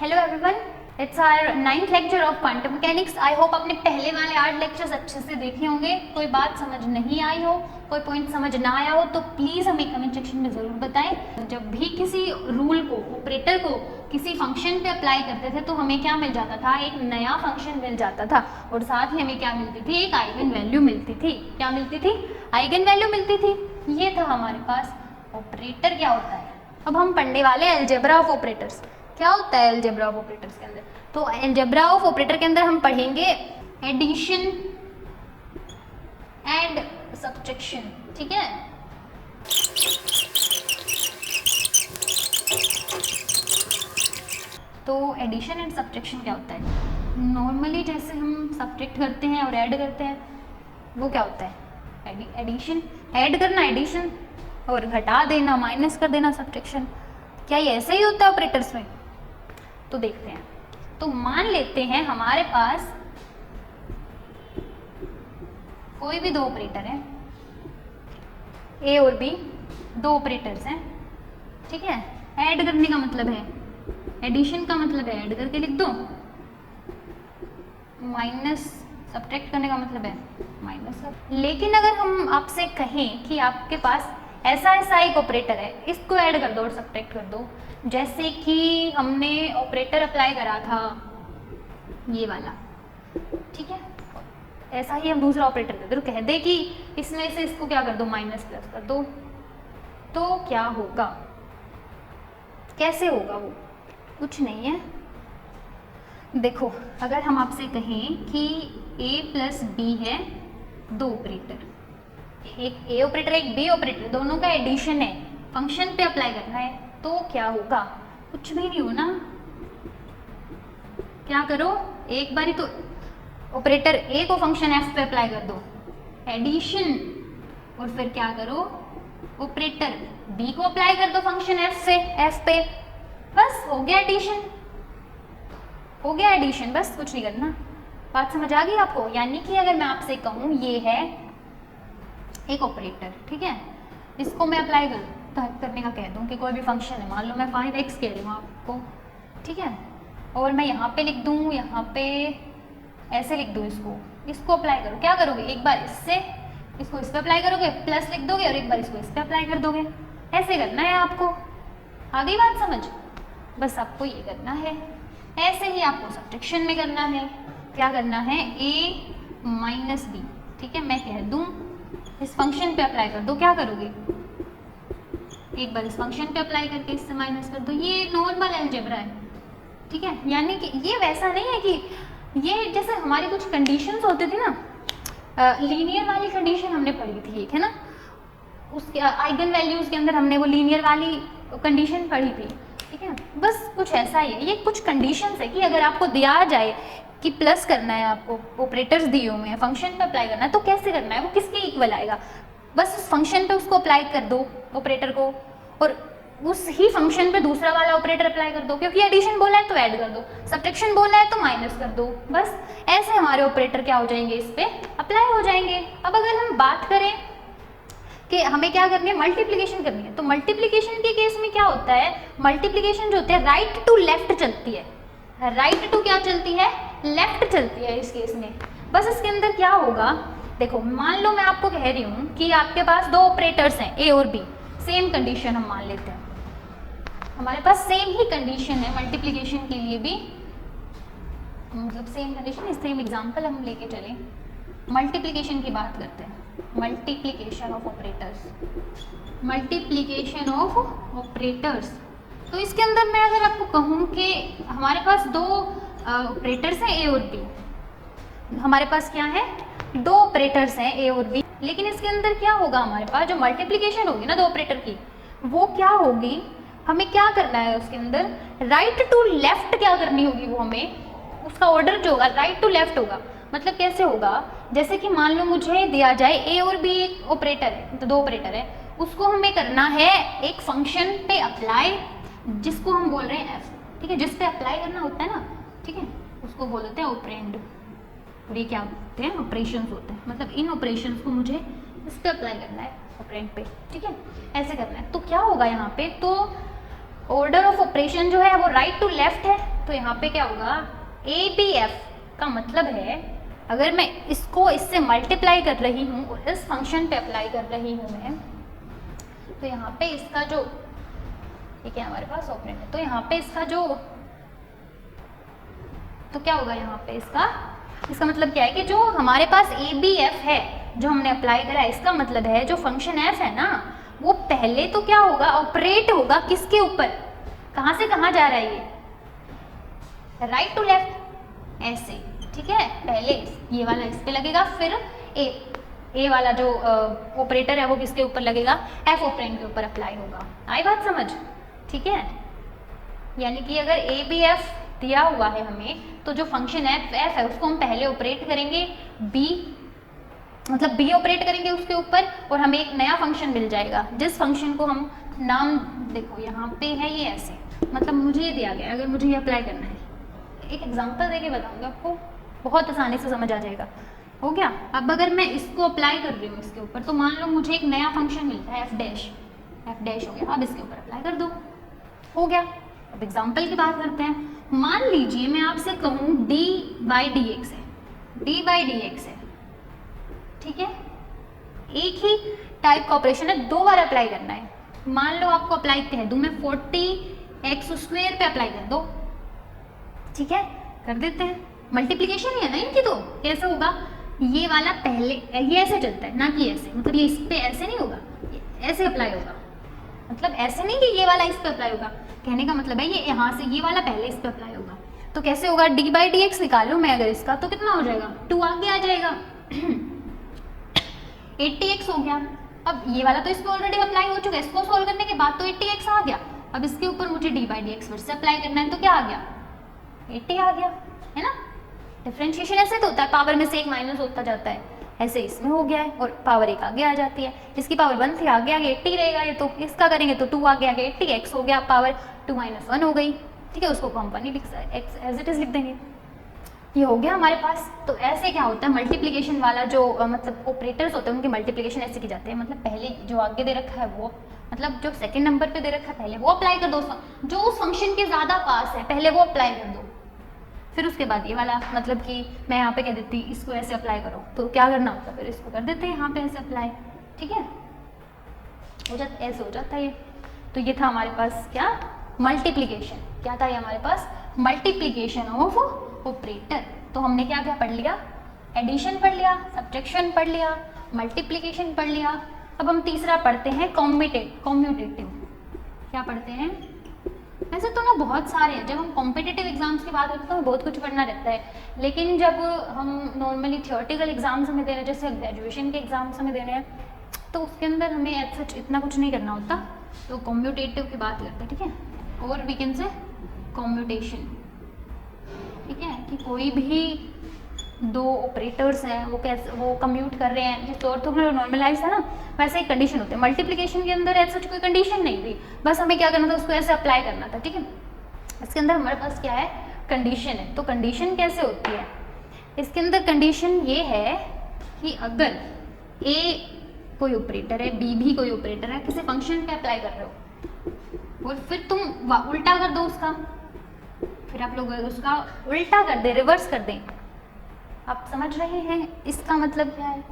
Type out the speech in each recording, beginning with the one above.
Hello everyone, it's our 9th lecture of quantum mechanics. I hope आपने पहले वाले 8 lectures अच्छे से देखे होंगे। कोई बात समझ नहीं आई हो, कोई पॉइंट समझ ना आया हो तो प्लीज़ हमें कमेंट सेक्शन में ज़रूर बताएं। जब भी किसी रूल को, ऑपरेटर को किसी फंक्शन पे अप्लाई करते थे तो हमें क्या मिल जाता था, एक नया फंक्शन मिल जाता था और साथ ही हमें क्या मिलती थी, एक आइगन वैल्यू मिलती थी। क्या मिलती थी? आइगन वैल्यू मिलती थी। ये था हमारे पास ऑपरेटर क्या होता है। अब हम पढ़ने वाले हैं अलजेब्रा ऑफ ऑपरेटर्स। क्या होता है अलजेब्रा ऑफ ऑपरेटर्स के अंदर? तो अलजेब्रा ऑफ ऑपरेटर के अंदर हम पढ़ेंगे एडिशन एंड सब्ट्रैक्शन। ठीक है, तो एडिशन एंड सब्ट्रैक्शन क्या होता है? नॉर्मली जैसे हम सब्ट्रैक्ट करते हैं और ऐड करते हैं, वो क्या होता है? एडिशन, ऐड करना एडिशन और घटा देना, माइनस कर देना सब्ट्रैक्शन। क्या ये ऐसे ही होता है ऑपरेटर्स में? तो देखते हैं। तो मान लेते हैं हमारे पास कोई भी दो ऑपरेटर हैं, ए और बी, दो ऑपरेटर्स हैं। ठीक है, ऐड करने का मतलब है, एडिशन का मतलब है ऐड करके लिख दो, माइनस सब्ट्रैक्ट करने का मतलब है माइनस। लेकिन अगर हम आपसे कहें कि आपके पास ऐसा एक ऑपरेटर है, इसको ऐड कर दो और सब्ट्रैक्ट कर दो, जैसे कि हमने ऑपरेटर अप्लाई करा था ये वाला, ठीक है, ऐसा ही हम दूसरा ऑपरेटर कर दो, कह दे कि इसमें से इसको क्या कर दो, माइनस प्लस कर दो, तो क्या होगा? कैसे होगा वो? कुछ नहीं है। देखो, अगर हम आपसे कहें कि a प्लस बी है दो ऑपरेटर, एक ए ऑपरेटर एक बी ऑपरेटर, दोनों का एडिशन है, फंक्शन पे अप्लाई करना है, तो क्या होगा? कुछ भी नहीं हो ना। क्या करो, एक बारी तो ऑपरेटर ए को फंक्शन एफ पे अप्लाई कर दो, एडिशन, और फिर क्या करो, ऑपरेटर बी को अप्लाई कर दो फंक्शन एफ पे, बस हो गया एडिशन, हो गया एडिशन, बस कुछ नहीं करना। बात समझ आ गई आपको? यानी कि अगर मैं आपसे कहूँ ये है एक ऑपरेटर, ठीक है, इसको मैं अप्लाई करने का कह दूं कि कोई भी फंक्शन है, मान लो मैं 5x कह रही हूँ आपको, ठीक है, और मैं यहाँ पे लिख दूँ, यहाँ पे ऐसे लिख दूँ, इसको अप्लाई करो, क्या करोगे, एक बार इससे इसको इस पे अप्लाई करोगे, प्लस लिख दोगे, और एक बार इसको इस पे अप्लाई कर दोगे। ऐसे करना है आपको। आ गई बात समझ? बस आपको ये करना है। ऐसे ही आपको सब्ट्रैक्शन में करना है। क्या करना है, a माइनस बी, ठीक है, मैं कह दूँ इस फंक्शन पे अप्लाई कर दो, क्या करोगे, एक बार इस फंक्शन पे अप्लाई करके इससे माइनस कर दो। ये नॉर्मल अलजेब्रा है, ठीक है, यानी कि ये वैसा नहीं है कि ये जैसे हमारी कुछ कंडीशंस होती थी ना, लीनियर वाली कंडीशन हमने पढ़ी थी एक, है ना, उसके आइगन वैल्यूज के अंदर हमने वो लीनियर वाली कंडीशन पढ़ी थी, ठीक है, बस कुछ ऐसा ही है। ये कुछ कंडीशंस है कि अगर आपको दिया जाए कि प्लस करना है, आपको ऑपरेटर्स दिए हुए हैं, फंक्शन पे अप्लाई करना है, तो कैसे करना है, वो किसके इक्वल आएगा, बस उस फंक्शन पे उसको अप्लाई कर दो ऑपरेटर को, और उस ही फंक्शन पे दूसरा वाला ऑपरेटर अप्लाई कर दो, क्योंकि एडिशन बोला है तो ऐड कर दो, सब्ट्रैक्शन बोला है तो माइनस कर दो, बस ऐसे हमारे ऑपरेटर क्या हो जाएंगे, इस पे अप्लाई हो जाएंगे। अब अगर हम बात करें कि हमें क्या करनी है, मल्टीप्लिकेशन करनी है, तो मल्टीप्लिकेशन के केस में क्या होता है, मल्टीप्लिकेशन जो होती है राइट टू लेफ्ट चलती है, राइट टू क्या चलती है, लेफ्ट चलती है इस केस में। बस इसके अंदर क्या होगा, देखो, मान लो मैं आपको कह रही हूँ कि आपके पास दो ऑपरेटर्स हैं ए और बी, सेम कंडीशन हम मान लेते हैं, हमारे पास सेम ही कंडीशन है मल्टीप्लिकेशन के लिए भी, मतलब सेम कंडीशन, सेम एग्जांपल हम लेके चलें, मल्टीप्लिकेशन की बात करते हैं, multiplication of operators, multiplication of operators. तो इसके अंदर मैं अगर आपको कहूँ कि हमारे पास दो ऑपरेटर्स हैं ए और बी, हमारे पास क्या है, दो ऑपरेटर्स हैं ए और बी, लेकिन इसके अंदर क्या होगा, हमारे पास जो मल्टीप्लिकेशन होगी ना दो ऑपरेटर की, वो क्या होगी, हमें क्या करना है उसके अंदर, राइट टू लेफ्ट क्या करनी होगी, वो हमें उसका ऑर्डर जो होगा राइट टू लेफ्ट होगा। मतलब कैसे होगा, जैसे कि मान लो मुझे दिया जाए ए और बी एक ऑपरेटर है, तो दो ऑपरेटर है, उसको हमें करना है एक फंक्शन पे अप्लाई, जिसको हम बोल रहे हैं एफ, ठीक है, जिस पे अप्लाई करना होता है ना, ठीक है, उसको बोलते हैं ऑपरेंड, और ये क्या होते हैं, ऑपरेशंस होते हैं, मतलब इन ऑपरेशंस को मुझे इस पे अप्लाई करना है, ऑपरेंड पे, ठीक है, ऐसे करना है। तो क्या होगा यहाँ पे, तो ऑर्डर ऑफ ऑपरेशन जो है वो राइट टू लेफ्ट है, तो यहाँ पे क्या होगा, ए बी एफ का मतलब है अगर मैं इसको इससे मल्टीप्लाई कर रही हूँ और इस फंक्शन पे अप्लाई कर रही हूँ मैं, तो यहाँ पे इसका जो ठीक है हमारे पास ऑपरेटर, तो यहाँ पे इसका जो तो क्या होगा यहाँ पे इसका मतलब क्या है कि जो हमारे पास ए बी एफ है जो हमने अप्लाई करा है, इसका मतलब है जो फंक्शन एफ है ना वो पहले तो क्या होगा, ऑपरेट होगा किसके ऊपर, कहाँ से कहाँ जा रहा है ये, राइट टू लेफ्ट ऐसे, ठीक है। पहले ये वाला इस पे लगेगा, फिर ए वाला जो ऑपरेटर है वो किसके ऊपर लगेगा, एफ ऑपरेंड के ऊपर अप्लाई होगा। आई बात समझ, ठीक है। यानी कि अगर ए बी एफ दिया हुआ है हमें, तो जो फंक्शन एफ है उसको हम पहले ऑपरेट करेंगे, बी मतलब बी ऑपरेट करेंगे उसके ऊपर, और हमें एक नया फंक्शन मिल जाएगा जिस फंक्शन को हम नाम, देखो यहाँ पे है ये ऐसे, मतलब मुझे ये दिया गया, अगर मुझे ये अप्लाई करना है, एक एग्जांपल देके बताऊंगा आपको, बहुत आसानी से समझ आ जाएगा। हो गया। अब अगर मैं इसको अप्लाई कर रही हूँ इसके ऊपर, तो मान लो मुझे एक नया फंक्शन मिलता है एफ डैश हो गया, अब इसके ऊपर अप्लाई कर दो, हो गया। अब एग्जांपल की बात करते हैं। मान लीजिए मैं आपसे कहूँ डी बाई डी एक्स है, ठीक है, एक ही टाइप का ऑपरेशन है, 2 बार अप्लाई करना है। मान लो आपको अप्लाई कह दूं मैं 40x² पे अप्लाई कर दो, ठीक है, कर देते हैं। मल्टीप्लीकेशन ही है ना इनकी, तो कैसे होगा, ये वाला पहले ये ऐसे चलता है ना कि ऐसे, मतलब ये इस पे ऐसे नहीं होगा, ऐसे अप्लाई होगा, मतलब ऐसे नहीं कि ये वाला इस पे अप्लाई होगा, कहने का मतलब है ये यहाँ से ये वाला पहले इस पे अप्लाई होगा। तो कैसे होगा, डी बाई डी एक्स निकाल लूँ मैं अगर इसका, तो कितना हो जाएगा, 2 आगे आ जाएगा 80x हो गया। अब ये वाला तो इस पे ऑलरेडी अप्लाई हो चुका है, इसको सोल्व करने के बाद तो 80x आ गया। अब इसके ऊपर मुझे डी बाई डी एक्स फिर से अप्लाई करना है, तो क्या आ गया, 80 आ गया, है ना। डिफरेंशिएशन ऐसे तो होता है, पावर में से एक माइनस होता जाता है, ऐसे इसमें हो गया है, और पावर एक आगे आ जाती है, इसकी पावर 1 थी, आगे आगे 80 रहेगा, ये तो इसका करेंगे तो 2 आगे आगे 80x हो गया, पावर 2 - 1 हो गई, ठीक है। उसको company X as it is लिख देंगे, ये हो गया हमारे पास। तो ऐसे क्या होता है, मल्टीप्लिकेशन वाला जो मतलब ऑपरेटर्स होते हैं उनकी मल्टीप्लिकेशन ऐसे की जाती है, मतलब पहले जो आगे दे रखा है वो, मतलब जो सेकंड नंबर पे दे रखा है पहले वो अप्लाई कर दो, जो उस फंक्शन के ज़्यादा पास है पहले वो अप्लाई कर दो, फिर उसके बाद ये वाला, मतलब कि मैं यहाँ पे कह देती इसको ऐसे अप्लाई करो, तो क्या करना होता है, फिर इसको कर देते हैं यहाँ पे ऐसे अप्लाई, ठीक है, हो जाता ऐसे हो जाता है ये। तो ये था हमारे पास क्या, मल्टीप्लिकेशन, क्या था ये हमारे पास, मल्टीप्लिकेशन ऑफ ऑपरेटर। तो हमने क्या क्या पढ़ लिया, एडिशन पढ़ लिया, सब्ट्रैक्शन पढ़ लिया, मल्टीप्लिकेशन पढ़ लिया। अब हम तीसरा पढ़ते हैं कॉम्यूटेटिव। क्या पढ़ते हैं, वैसे तो ना बहुत सारे हैं, जब हम कॉम्पिटिटिव एग्जाम्स की बात करते हैं तो हमें बहुत कुछ पढ़ना रहता है, लेकिन जब हम नॉर्मली थियोरेटिकल एग्जाम्स हमें देने, जैसे ग्रेजुएशन के एग्जाम्स हमें देने हैं, तो उसके अंदर हमें ऐसा इतना कुछ नहीं करना होता, तो कॉम्यूटेटिव की बात करते हैं, ठीक है। और वी कैन से कॉम्यूटेशन, ठीक है, कि कोई भी 2 ऑपरेटर्स हैं वो कैसे वो कम्यूट कर रहे हैं, जिस तौर तो नॉर्मलाइज है ना, वैसे एक कंडीशन होती है। मल्टीप्लिकेशन के अंदर ऐसा कोई कंडीशन नहीं थी, बस हमें क्या करना था, उसको ऐसे अप्लाई करना था, ठीक है। इसके अंदर हमारे पास क्या है, कंडीशन है। तो कंडीशन कैसे होती है, इसके अंदर कंडीशन ये है कि अगर ए कोई ऑपरेटर है, बी भी कोई ऑपरेटर है, किसी फंक्शन पे अप्लाई कर रहे हो और फिर तुम उल्टा कर दो उसका, फिर आप लोग उसका उल्टा कर दें, रिवर्स कर दें। आप समझ रहे हैं इसका मतलब क्या है,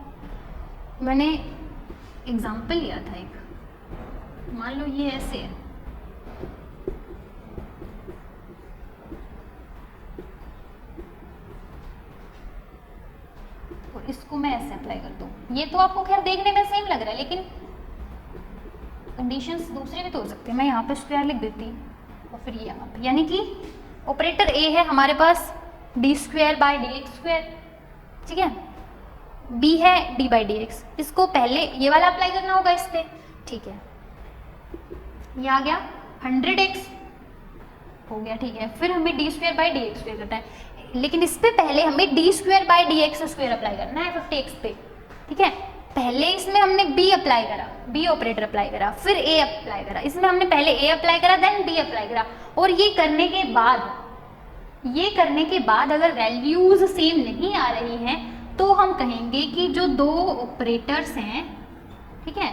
मैंने एग्जाम्पल लिया था एक, मान लो ये ऐसे है, और इसको मैं ऐसे अप्लाई कर दूं, ये तो आपको खैर देखने में सेम लग रहा है, लेकिन कंडीशंस दूसरी भी तो हो सकती है। मैं यहाँ पे स्क्वायर लिख देती और फिर ये यहाँ पे, यानी कि ऑपरेटर ए है हमारे पास d² बाई dx², ठीक है, बी है d बाई डी एक्स, इसको पहले ये वाला अप्लाई करना होगा इस पे, ठीक है, ये आ गया 100x हो गया, ठीक है। फिर हमें d² बाई dx² करना है, लेकिन इस पे पहले हमें d² बाई dx² अप्लाई करना है 50x पे, ठीक है। पहले इसमें हमने b अप्लाई करा, b ऑपरेटर अप्लाई करा, फिर a अप्लाई करा, इसमें हमने पहले a अप्लाई करा देन b अप्लाई करा, और ये करने के बाद अगर वैल्यूज सेम नहीं आ रही हैं तो हम कहेंगे कि जो 2 ऑपरेटर्स हैं, ठीक है,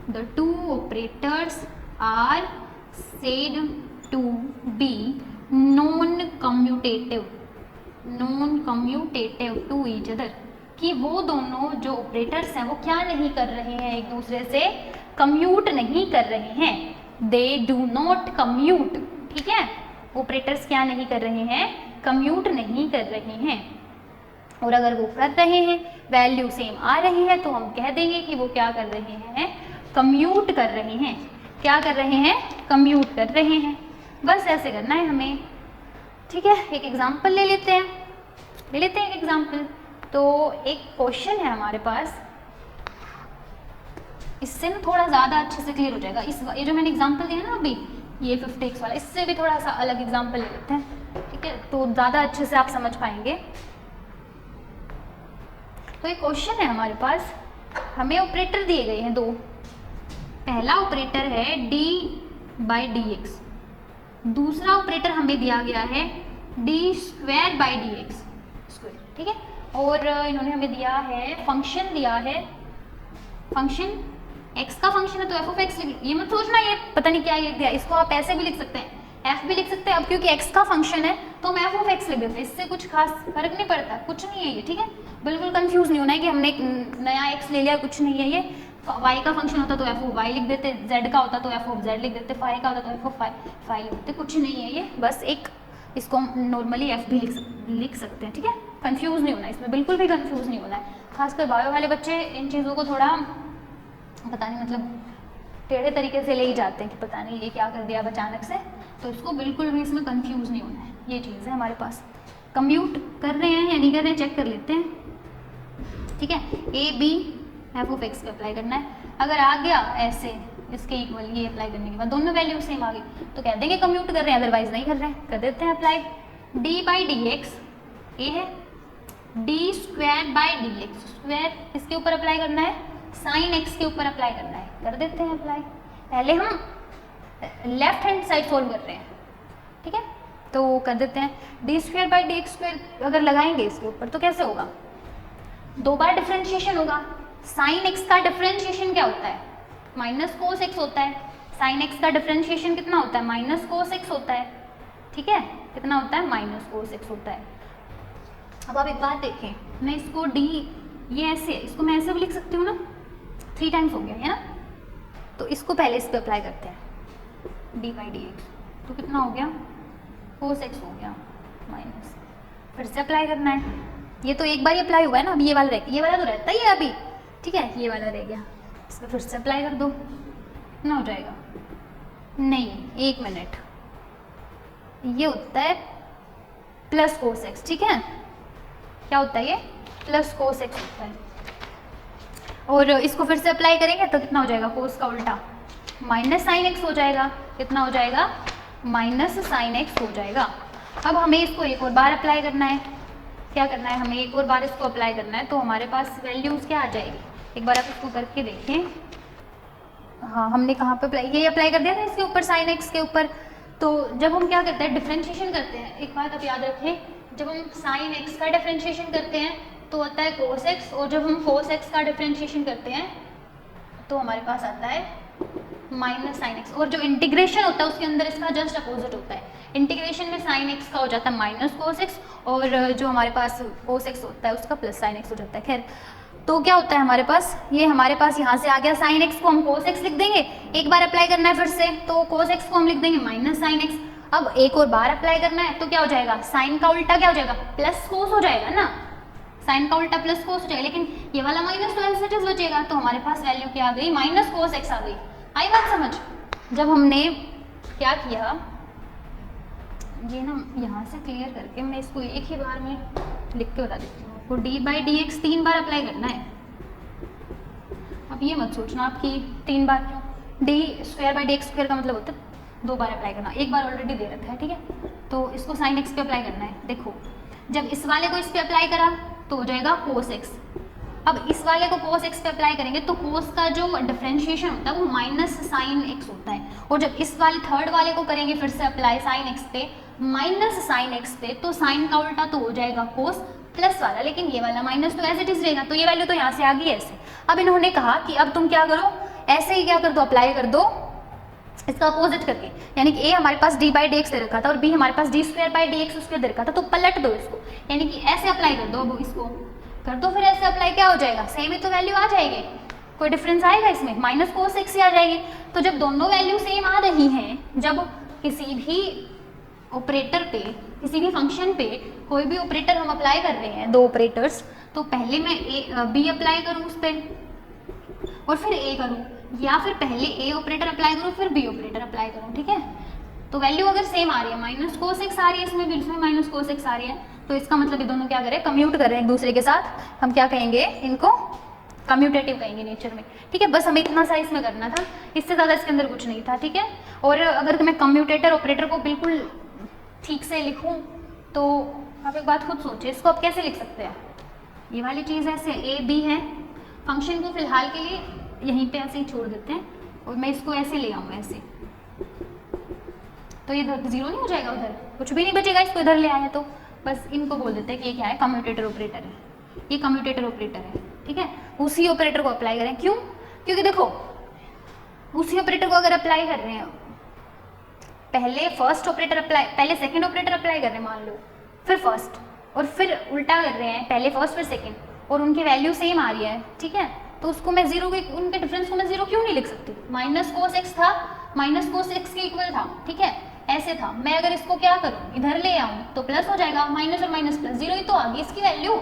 the 2 operators are said to be non commutative to each other, कि वो दोनों जो ऑपरेटर्स हैं वो क्या नहीं कर रहे हैं, एक दूसरे से कम्यूट नहीं कर रहे हैं, दे डू नॉट कम्यूट, ठीक है, ऑपरेटर्स क्या नहीं कर रहे हैं, कम्यूट नहीं कर रहे हैं। और अगर वो कर रहे हैं, वैल्यू सेम आ रही है, तो हम कह देंगे कि वो क्या कर रहे हैं, कम्यूट कर रहे हैं। क्या कर रहे हैं, कम्यूट कर रहे हैं। बस ऐसे करना है हमें, ठीक है। एक एग्जाम्पल ले लेते हैं एक एग्जाम्पल। तो एक क्वेश्चन है हमारे पास, इससे ना थोड़ा ज़्यादा अच्छे से क्लियर हो जाएगा। ये जो मैंने एग्जाम्पल दिया ना अभी, ये 50x वाला, इससे भी थोड़ा सा अलग एग्जाम्पल ले लेते हैं, ठीक है, तो ज़्यादा अच्छे से आप समझ पाएंगे। तो एक क्वेश्चन है हमारे पास, हमें ऑपरेटर दिए गए हैं दो। पहला ऑपरेटर है d/dx, दूसरा ऑपरेटर हमें दिया गया है d²/dx², ठीक है। और इन्होंने हमें दिया है फंक्शन, दिया है फंक्शन, x का फंक्शन है तो f(x), ये मत सोचना ये पता नहीं क्या लिख दिया, इसको आप ऐसे भी लिख सकते हैं, f भी लिख सकते हैं। अब क्योंकि x का फंक्शन है तो हम f(x) लिख देते हैं, इससे कुछ खास फर्क नहीं पड़ता, कुछ नहीं है ये, ठीक है। बिल्कुल कंफ्यूज नहीं होना है कि हमने एक नया x ले लिया, कुछ नहीं है ये। y का फंक्शन होता तो f(y) लिख देते, z का होता तो f(z) लिख देते, फाई का होता तो f(φ) लिख देते, कुछ नहीं है ये, बस एक इसको नॉर्मली f भी लिख सकते हैं, ठीक है। कंफ्यूज नहीं होना, इसमें बिल्कुल भी कंफ्यूज नहीं होना है। खासकर बायो वाले बच्चे इन चीज़ों को थोड़ा पता नहीं मतलब टेढ़े तरीके से ले ही जाते हैं कि पता नहीं ये क्या कर दिया अब अचानक से, तो इसको बिल्कुल भी इसमें कंफ्यूज नहीं होना है। ये चीज़ है हमारे पास, कम्यूट कर रहे हैं या नहीं कर रहे हैं चेक कर लेते हैं, ठीक है। a/b f(x) पे अप्लाई करना है। अगर आ गया ऐसे इसके इक्वल, ये अप्लाई करने के बाद दोनों वैल्यू सेम आ गई तो कह देंगे कम्यूट कर रहे हैं, अदरवाइज नहीं कर रहे हैं, कर देते हैं अप्लाई। d/dx ये है, d²/dx स्क्वायर इसके ऊपर अप्लाई करना है, साइन x के ऊपर अप्लाई करना है, कर देते हैं अप्लाई। पहले हम लेफ्ट हैंड साइड सोल्व कर रहे हैं, ठीक है, तो कर देते हैं। d²/dx² अगर लगाएंगे इसके ऊपर तो कैसे होगा, दो बार डिफरेंशिएशन होगा। साइन x का डिफरेंशिएशन क्या होता है, माइनस कोस x होता है। साइन x का डिफरेंशिएशन कितना होता है, माइनस कोस x होता है, ठीक है, कितना होता है, माइनस कोस x होता है। अब आप एक बात देखें, मैं इसको d, ये ऐसे, इसको मैं ऐसे भी लिख सकती हूँ ना, 3 टाइम्स हो गया है ना, तो इसको पहले इस पे अप्लाई करते हैं, d/dx, तो कितना हो गया, कोस x हो गया माइनस, फिर से अप्लाई करना है। ये तो एक बार ही अप्लाई हुआ है ना, अभी ये वाला तो रहता ही है अभी, ठीक है, ये वाला रह गया, इस पर फिर से अप्लाई कर दो, कितना हो जाएगा, नहीं 1 मिनट, ये होता है प्लस कोस x, ठीक है, क्या होता है ये, प्लस कोस x होता है। और इसको फिर से अप्लाई करेंगे तो कितना हो जाएगा, कोस का उल्टा माइनस साइन x हो जाएगा, कितना हो जाएगा, माइनस साइन x हो जाएगा। अब हमें इसको एक और बार अप्लाई करना है, क्या करना है, हमें एक और बार इसको अप्लाई करना है, तो हमारे पास वैल्यूज़ क्या आ जाएगी, एक बार आप इसको करके देखें। हाँ, हमने कहाँ पे अप्लाई, ये अप्लाई कर दिया था इसके ऊपर, साइन x के ऊपर। तो जब हम क्या करते हैं, डिफरेंशिएशन करते हैं, एक बात आप याद रखें, जब हम साइन x का डिफरेंशिएशन करते हैं तो आता है कोस x, और जब हम कोस x का डिफरेंशिएशन करते हैं तो हमारे पास आता है माइनस साइन x। और जो इंटीग्रेशन होता है उसके अंदर इसका जस्ट अपोजिट होता है, इंटीग्रेशन में साइन x का हो जाता है माइनस कोस x, और जो हमारे पास कोस x होता है उसका प्लस साइन x हो जाता है। खैर, तो क्या होता है हमारे पास, ये हमारे पास यहाँ से आ गया, साइन x को हम कोस x लिख देंगे, एक बार अप्लाई करना है फिर से, तो कोस x को हम लिख देंगे माइनस साइन x। अब एक और बार अप्लाई करना है तो क्या हो जाएगा, साइन का उल्टा क्या हो जाएगा, प्लस कोस हो जाएगा ना, साइन का उल्टा प्लस कोस हो जाएगा, लेकिन ये वाला माइनस तो एज इट इज बचेगा, तो हमारे पास वैल्यू क्या आ गई, माइनस कोस x आ गई। आई बात समझ। जब हमने क्या किया, ये ना यहाँ से क्लियर करके मैं इसको एक ही बार में लिख के बता देती हूँ आपको, d/dx 3 बार अप्लाई करना है। अब ये मत सोचना आपकी 3 बार क्यों, d²/dx² का मतलब होता है 2 बार अप्लाई करना, एक बार ऑलरेडी दे रखा है, ठीक है। तो इसको साइन x पे अप्लाई करना है। देखो, जब इस वाले को इस पे अप्लाई करा तो हो जाएगा कोस x, अब इस वाले को कोस x पे अप्लाई करेंगे तो कोस का जो डिफरेंशिएशन होता है वो माइनस साइन x होता है, और जब इस वाले थर्ड वाले को करेंगे फिर से अप्लाई साइन x पे माइनस साइन x पे, तो साइन का उल्टा तो हो जाएगा कोस प्लस वाला, लेकिन ये वाला माइनस तो एज इट इज रहेगा, तो ये वैल्यू तो यहाँ से आ गई ऐसे। अब इन्होंने कहा कि अब तुम क्या करो, ऐसे ही क्या कर दो, अप्लाई कर दो इसका अपोजिट करके, यानी कि a हमारे पास d बाई डी एक्स दे रखा था और b हमारे पास d square by d x square दे रखा था, तो पलट दो इसको, यानी कि ऐसे अप्लाई कर दो, अब इसको कर दो, फिर ऐसे अप्लाई, क्या हो जाएगा, सेम ही तो वैल्यू आ जाएगी, कोई डिफरेंस आएगा इसमें, माइनस कोस एक्स ही आ जाएगी। तो जब दोनों वैल्यू सेम आ रही हैं, जब किसी भी ऑपरेटर पे, किसी भी फंक्शन पे कोई भी ऑपरेटर हम अप्लाई कर रहे हैं, दो ऑपरेटर्स, तो पहले मैं बी अप्लाई करूँ उस पर और फिर ए करूँ, या फिर पहले ए ऑपरेटर अप्लाई करूँ फिर बी ऑपरेटर अप्लाई करूँ, ठीक है। तो वैल्यू अगर सेम आ रही है, माइनस कोस एक्स आ रही है इसमें भी, इसमें माइनस कोस एक्स आ रही है, तो इसका मतलब ये दोनों क्या करें, कम्यूट कर रहे हैं एक दूसरे के साथ, हम क्या कहेंगे, इनको कम्यूटेटिव कहेंगे नेचर में, ठीक है। बस हमें इतना सा इसमें करना था, इससे ज़्यादा इसके अंदर कुछ नहीं था, ठीक है। और अगर मैं कम्यूटेटर ऑपरेटर को बिल्कुल ठीक से लिखूं तो आप एक बात खुद सोचिए, इसको आप कैसे लिख सकते हैं, ये वाली चीज़ ऐसे ए बी है, फंक्शन को फिलहाल के लिए यहीं पे ऐसे ही छोड़ देते हैं और मैं इसको ऐसे ले आऊँ ऐसे, तो ये जीरो नहीं हो जाएगा, उधर कुछ भी नहीं बचेगा, इसको इधर ले आए तो बस इनको बोल देते हैं कि ये क्या है, कम्यूटेटर ऑपरेटर है, ये कम्यूटेटर ऑपरेटर है, ठीक है। उसी ऑपरेटर को अप्लाई करें, क्यों, क्योंकि देखो उसी ऑपरेटर को अगर अप्लाई कर रहे हैं, पहले फर्स्ट ऑपरेटर अप्लाई, पहले सेकंड ऑपरेटर अप्लाई कर रहे हैं मान लो, फिर फर्स्ट, और फिर उल्टा कर रहे हैं, पहले फर्स्ट फिर सेकंड, और उनकी वैल्यू सेम आ रही है, ठीक है, तो उसको मैं जीरो के, उनके डिफरेंस को मैं जीरो क्यों नहीं लिख सकती, माइनस कोस एक्स था, माइनस कोस एक्स के इक्वल था, ठीक है, ऐसे था, मैं अगर इसको क्या करूँ, इधर ले आऊँ तो प्लस हो जाएगा, माइनस और माइनस प्लस, जीरो ही तो आ गई इसकी वैल्यू,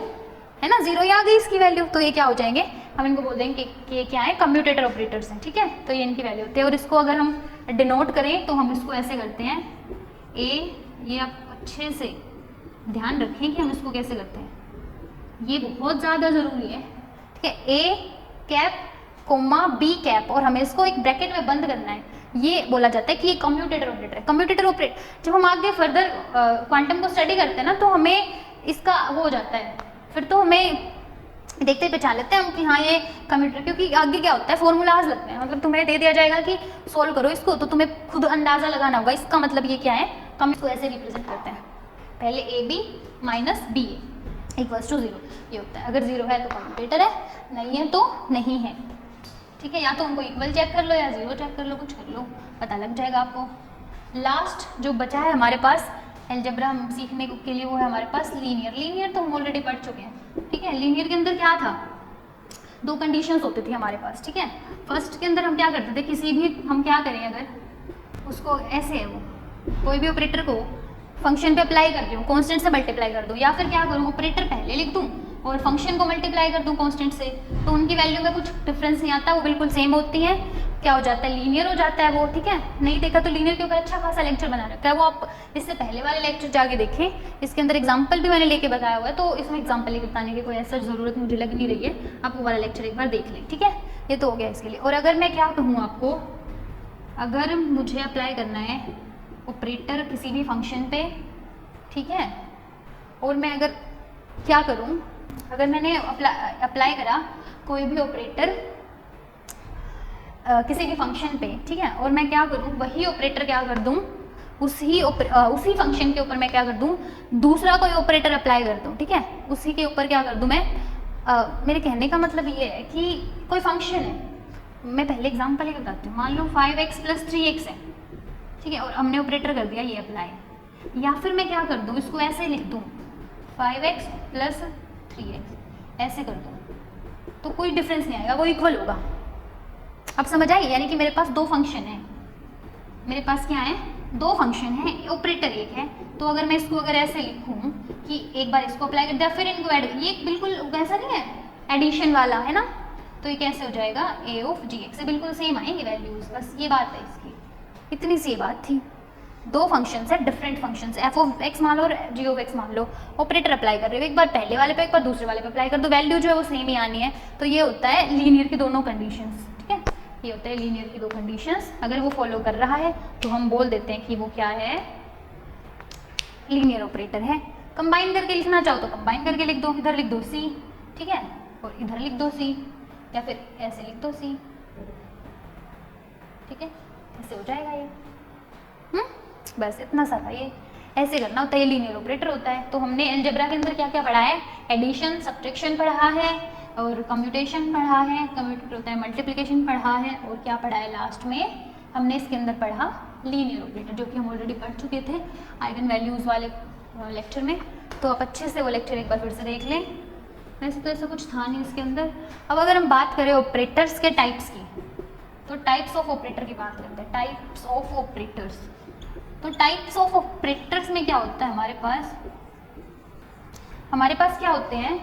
है ना, जीरो ही आ गई इसकी वैल्यू, तो ये क्या हो जाएंगे, हम इनको बोल देंगे कि ये क्या है, कम्यूटेटर ऑपरेटर्स हैं, ठीक है, तो ये इनकी वैल्यू होती है। और इसको अगर हम डिनोट करें तो हम इसको ऐसे करते हैं, ए, ये आप अच्छे से ध्यान रखें कि हम इसको कैसे करते हैं, ये बहुत ज़्यादा ज़रूरी है, ठीक है, A cap coma B cap, और हमें इसको एक ब्रैकेट में बंद करना है, ये बोला जाता है कि ये कम्यूटेटर ऑपरेटर है। कम्यूटेटर ऑपरेटर जब हम आगे फर्दर क्वांटम को स्टडी करते हैं ना, तो हमें इसका वो हो जाता है, फिर तो हमें देखते पहचान लेते हैं हम कि हाँ ये कम्यूटेटर, क्योंकि आगे क्या होता है, फॉर्मूलाज लगते हैं, मतलब तुम्हें दे दिया जाएगा कि सोल्व करो इसको, तो तुम्हें खुद अंदाजा लगाना होगा इसका मतलब ये क्या है, हम इसको ऐसे रिप्रेजेंट करते हैं, पहले A B minus B A equals to zero, ये होता है, अगर जीरो है तो कम्यूटेटर है, नहीं है तो नहीं है, ठीक है, या तो उनको इक्वल चेक कर लो या जीरो चेक कर लो, कुछ कर लो, पता लग जाएगा आपको। लास्ट जो बचा है हमारे पास अलजेब्रा हम सीखने के लिए, वो है हमारे पास लीनियर। लीनियर तो हम ऑलरेडी पढ़ चुके हैं, ठीक है। लीनियर के अंदर क्या था, दो कंडीशंस होती थी हमारे पास, ठीक है। फर्स्ट के अंदर हम क्या करते थे, किसी भी हम क्या करें, अगर उसको ऐसे है, वो कोई भी ऑपरेटर को फंक्शन पे अप्लाई कर रही हूँ, कॉन्स्टेंट से मल्टीप्लाई कर दूँ, या फिर क्या करूँ, ऑपरेटर पहले लिख दूँ और फंक्शन को मल्टीप्लाई कर दूँ कांस्टेंट से, तो उनकी वैल्यू में कुछ डिफरेंस नहीं आता, वो बिल्कुल सेम होती है, क्या हो जाता है, लीनियर हो जाता है वो, ठीक है। नहीं देखा तो लीनियर के ऊपर अच्छा खासा लेक्चर बना रखा है, वो आप इससे पहले वाले लेक्चर जाके देखें, इसके अंदर एग्जाम्पल भी मैंने लेके बताया हुआ है, तो इसमें एग्जाम्पल लेके बताने की कोई ऐसा ज़रूरत मुझे लग नहीं रही है, आप वो वाला लेक्चर एक बार देख लें, ठीक है। ये तो हो गया इसके लिए। और अगर मैं क्या कहूँ आपको, अगर मुझे अप्लाई करना है ऑपरेटर किसी भी फंक्शन पे, ठीक है, और मैं अगर क्या करूँ, अगर मैंने अप्लाई करा कोई भी ऑपरेटर किसी भी फंक्शन पे, ठीक है, और मैं क्या करूँ, वही ऑपरेटर क्या कर दूँ, उसी फंक्शन के ऊपर मैं क्या कर दूँ, दूसरा कोई ऑपरेटर अप्लाई कर दूँ, ठीक है, उसी के ऊपर क्या कर दूँ मैं, मेरे कहने का मतलब ये है कि कोई फंक्शन है, मैं पहले एग्जाम्पल ही बताती हूँ, मान लो 5x + 3x है, ठीक है, और हमने ऑपरेटर कर दिया ये अप्लाई, या फिर मैं क्या कर दूँ, इसको ऐसे लिख दूँ 5x + 3x, ऐसे कर दूँ, तो कोई डिफरेंस नहीं आएगा, वो इक्वल होगा। अब समझ आई, यानी कि मेरे पास दो फंक्शन है, मेरे पास क्या है, दो फंक्शन है, ऑपरेटर एक है, तो अगर मैं इसको अगर ऐसे लिखूं कि एक बार इसको अप्लाई कर दिया फिर इनको ऐड, ये बिल्कुल वैसा नहीं है एडिशन वाला, है ना, तो ये कैसे हो जाएगा, a(g(x) से बिल्कुल सेम आएंगे वैल्यूज, बस ये बात है इसकी, इतनी सी बात थी। दो फंक्शंस है, डिफरेंट फंक्शंस, f(x) मान लो और g(x) मान लो, ऑपरेटर अप्लाई कर रहे हो, एक बार पहले वाले पे एक बार दूसरे वाले पे अप्लाई कर दो, वैल्यू जो है वो सेम ही आनी है, तो ये होता है लीनियर की दोनों कंडीशंस, ठीक है, ये होता है लीनियर की दो कंडीशंस। अगर वो फॉलो कर रहा है तो हम बोल देते हैं कि वो क्या है, लीनियर ऑपरेटर है। कंबाइन करके लिखना चाहो तो कंबाइन करके लिख दो, इधर लिख दो c, ठीक है, और इधर लिख दो c, या फिर ऐसे लिख दो c, ठीक है, ऐसे हो जाएगा ये, बस इतना सा था, ये ऐसे करना होता है, ये लीनियर ऑपरेटर होता है। तो हमने अलजेब्रा के अंदर क्या क्या पढ़ा है, एडिशन, सब्ट्रैक्शन पढ़ा है, और कम्यूटेशन पढ़ा है, कम्यूटेट होता है मल्टीप्लिकेशन पढ़ा है, और क्या पढ़ा है लास्ट में, हमने इसके अंदर पढ़ा लीनियर ऑपरेटर, जो कि हम ऑलरेडी पढ़ चुके थे आइगन वैल्यूज़ वाले लेक्चर में। तो आप अच्छे से वो लेक्चर एक बार फिर से देख लें। वैसे तो ऐसा कुछ था नहीं इसके अंदर। अब अगर हम बात करें ऑपरेटर्स के टाइप्स की, तो टाइप्स ऑफ ऑपरेटर की बात करते हैं। टाइप्स ऑफ ऑपरेटर्स, तो टाइप्स ऑफ ऑपरेटर्स में क्या होता है हमारे पास क्या होते हैं,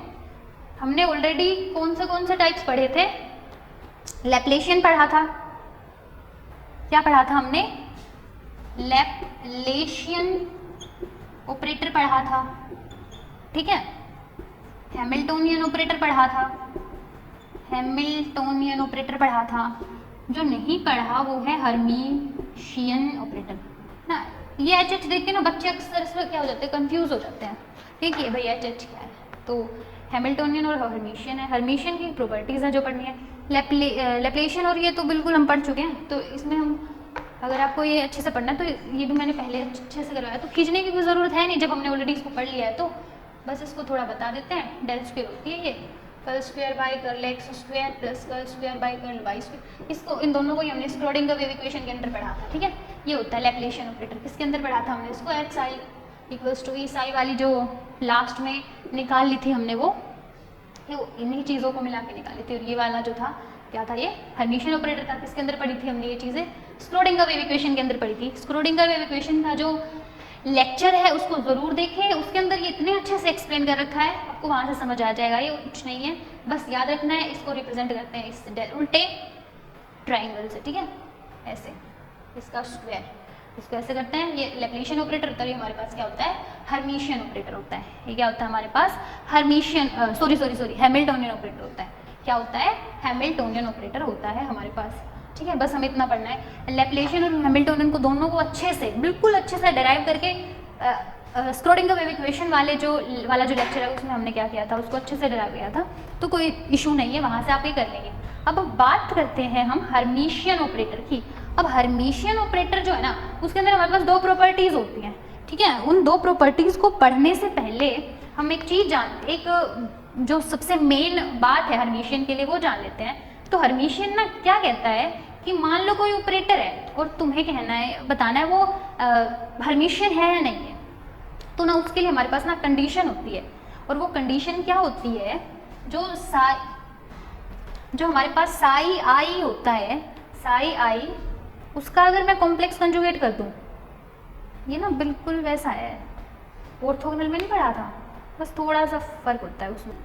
हमने ऑलरेडी कौन से टाइप्स पढ़े थे, लैप्लेशियन पढ़ा था। क्या पढ़ा था हमने, लैप्लेशियन ऑपरेटर पढ़ा था, ठीक है। हैमिल्टोनियन ऑपरेटर पढ़ा था, हैमिल्टोनियन ऑपरेटर पढ़ा था। जो नहीं पढ़ा वो है हर्मिशियन ऑपरेटर ना। ये एच एच देख के ना बच्चे अक्सर इसमें क्या हो जाते हैं, कंफ्यूज हो जाते हैं। ठीक है भाई, एच एच क्या है, तो हैमिल्टोनियन और हर्मिशियन है। हर्मिशियन की प्रॉपर्टीज़ है जो पढ़नी है। लैप्लेशियन और ये तो बिल्कुल हम पढ़ चुके हैं, तो इसमें हम अगर आपको ये अच्छे से पढ़ना है तो ये भी मैंने पहले अच्छे से करवाया, तो खींचने की कोई ज़रूरत है नहीं जब हमने ऑलरेडी इसको पढ़ लिया है। तो बस इसको थोड़ा बता देते हैं। डेल स्क्वायर होती है ये curl square by curl X square plus curl square by curl Y square. इसको इन दोनों को ही हमने स्क्रोडिंगर वेव इक्वेशन के अंदर पढ़ा था, ठीक है। ये होता है लैप्लेशियन ऑपरेटर। किसके अंदर पढ़ा था हमने इसको, एच साई इक्वल्स टू ई साई वाली जो लास्ट में निकाल ली थी हमने, वो इन्हीं चीज़ों को मिला के निकाली थी। और ये वाला जो था क्या था, ये हर्मिशियन ऑपरेटर था। किसके अंदर पढ़ी थी हमने ये चीज़ें, स्क्रोडिंगर वेव इक्वेशन के अंदर पढ़ी थी। स्क्रोडिंगर वेव इक्वेशन का जो लेक्चर है उसको ज़रूर देखें, उसके अंदर ये इतने अच्छे से एक्सप्लेन कर रखा है, आपको वहाँ से समझ आ जाएगा। ये कुछ नहीं है, बस याद रखना है। इसको रिप्रेजेंट करते हैं इस उल्टे ट्राइंगल से, ठीक है, ऐसे इसका स्क्वायर, इसको ऐसे करते हैं। ये लैप्लेशियन ऑपरेटर होता है, हमारे पास क्या होता है, हर्मिशियन ऑपरेटर होता है। ये क्या होता है हमारे पास, हर्मिशियन सॉरी हैमिल्टोनियन ऑपरेटर होता है। क्या होता है, हैमिल्टोनियन ऑपरेटर होता है हमारे पास, ठीक है। बस हमें इतना पढ़ना है। लैप्लेशियन और हैमिल्टोनियन को दोनों को अच्छे से, बिल्कुल अच्छे से डिराइव करके स्क्रोडिंगर वेव इक्वेशन वाला जो लेक्चर है उसमें हमने क्या किया था, उसको अच्छे से डिराइव किया था। तो कोई इशू नहीं है, वहाँ से आप ये कर लेंगे। अब बात करते हैं हम हर्मिशियन ऑपरेटर की। अब हर्मिशियन ऑपरेटर जो है ना, उसके अंदर हमारे पास दो प्रॉपर्टीज़ होती हैं, ठीक है। उन दो प्रॉपर्टीज़ को पढ़ने से पहले हम एक चीज़ एक जो सबसे मेन बात है हर्मिशियन के लिए वो जान लेते हैं। तो हर्मिशियन ना क्या कहता है कि मान लो कोई ऑपरेटर है और तुम्हें कहना है, बताना है वो हर्मिशियन है या नहीं है। तो ना उसके लिए हमारे पास ना कंडीशन होती है, और वो कंडीशन क्या होती है, जो हमारे पास साई आई होता है, साई आई, उसका अगर मैं कॉम्प्लेक्स कंजुगेट कर दूं, ये ना बिल्कुल वैसा है, ऑर्थोगोनल में नहीं पढ़ा था, बस थोड़ा सा फर्क होता है उसमें।